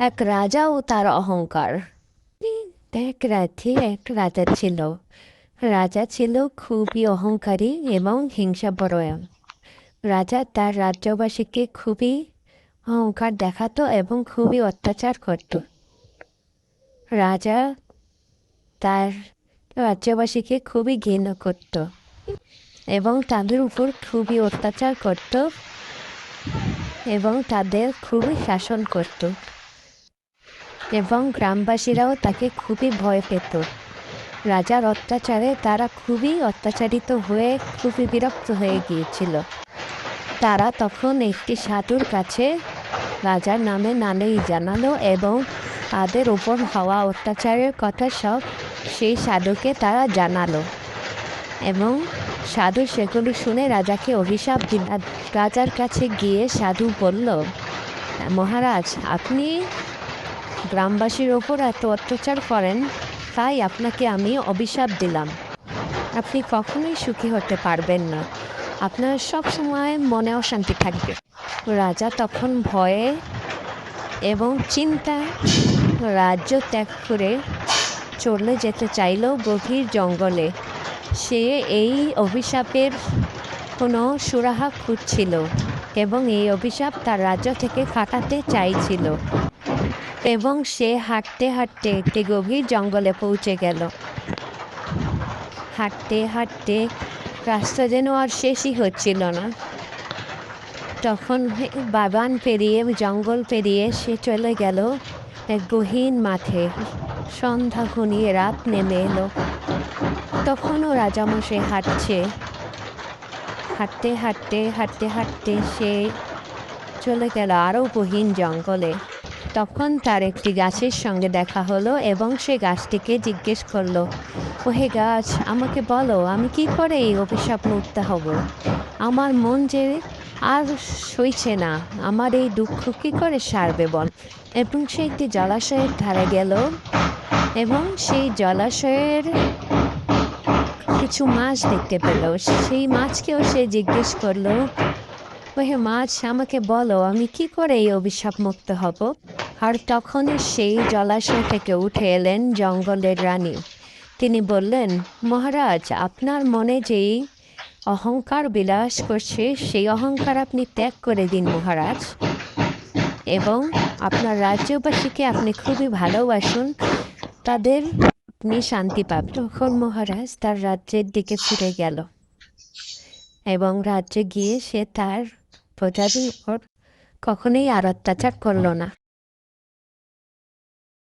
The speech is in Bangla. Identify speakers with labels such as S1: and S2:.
S1: এক রাজা ও তার অহংকার। এক রাতে এক রাজা ছিল। রাজা ছিল খুবই অহংকারী এবং হিংসাপরায়ণ। রাজা তার রাজ্যবাসীকে খুবই অহংকার দেখাতো এবং খুবই অত্যাচার করত। রাজা তার রাজ্যবাসীকে খুবই ঘৃণা করত এবং তাদের উপর খুবই অত্যাচার করত এবং তাদের খুবই শাসন করত এবং গ্রামবাসীরাও তাকে খুবই ভয় পেত। রাজার অত্যাচারে তারা খুবই অত্যাচারিত হয়ে খুবই বিরক্ত হয়ে গিয়েছিল। তারা তখন একটি সাধুর কাছে রাজার নামে নালিশ জানালো এবং তাদের উপর হওয়া অত্যাচারের কথা সব সেই সাধুকে তারা জানালো এবং সাধু সেগুলো শুনে রাজাকে অভিশাপ দিল। রাজার কাছে গিয়ে সাধু বলল, মহারাজ, আপনি গ্রামবাসীর ওপর এত অত্যাচার করেন, তাই আপনাকে আমি অভিশাপ দিলাম। আপনি কখনোই সুখী হতে পারবেন না, আপনার সব সময় মনে অশান্তি থাকবে। রাজা তখন ভয়ে এবং চিন্তায় রাজ্য ত্যাগ করে চলে যেতে চাইল গভীর জঙ্গলে। সে এই অভিশাপের কোনো সুরাহা খুঁজছিল এবং এই অভিশাপ তার রাজ্য থেকে কাটাতে চাইছিল এবং সে হাঁটতে হাঁটতে একটি গভীর জঙ্গলে পৌঁছে গেল। হাঁটতে হাঁটতে রাস্তা যেন আর শেষই হচ্ছিল না। তখন বাগান পেরিয়ে জঙ্গল পেরিয়ে সে চলে গেল এক গহীন মাঠে। সন্ধ্যা ঘনিয়ে রাত নেমে এলো। তখনও রাজামশাই হাঁটছে। হাঁটতে হাঁটতে হাঁটতে হাঁটতে সে চলে গেল আরও গহীন জঙ্গলে। তখন তার একটি গাছের সঙ্গে দেখা হলো এবং সে গাছটিকে জিজ্ঞেস করলো, ওহে গাছ, আমাকে বলো, আমি কি করে এই অভিশাপ মুক্ত হব? আমার মন যে আর সইছে না, আমার এই দুঃখ কী করে সারবে বল? এবং সে একটি জলাশয়ের ধারে গেল এবং সেই জলাশয়ের কিছু মাছ দেখতে পেল। সেই মাছকেও সে জিজ্ঞেস করলো, ওহে মাছ, আমাকে বলো, আমি কি করে এই অভিশাপ মুক্ত হব? আর তখনই সেই জলাশয় থেকে উঠে এলেন জঙ্গলের রানী। তিনি বললেন, মহারাজ, আপনার মনে যেই অহংকার বিলাস করছে, সেই অহংকার আপনি ত্যাগ করে দিন মহারাজ, এবং আপনার রাজ্যবাসীকে আপনি খুবই ভালোবাসুন, তাদের আপনি শান্তি পাবেন। তখন মহারাজ তার রাজ্যের দিকে ফিরে গেল এবং রাজ্যে গিয়ে সে তার প্রজাদের উপর কখনোই আর অত্যাচার করল না।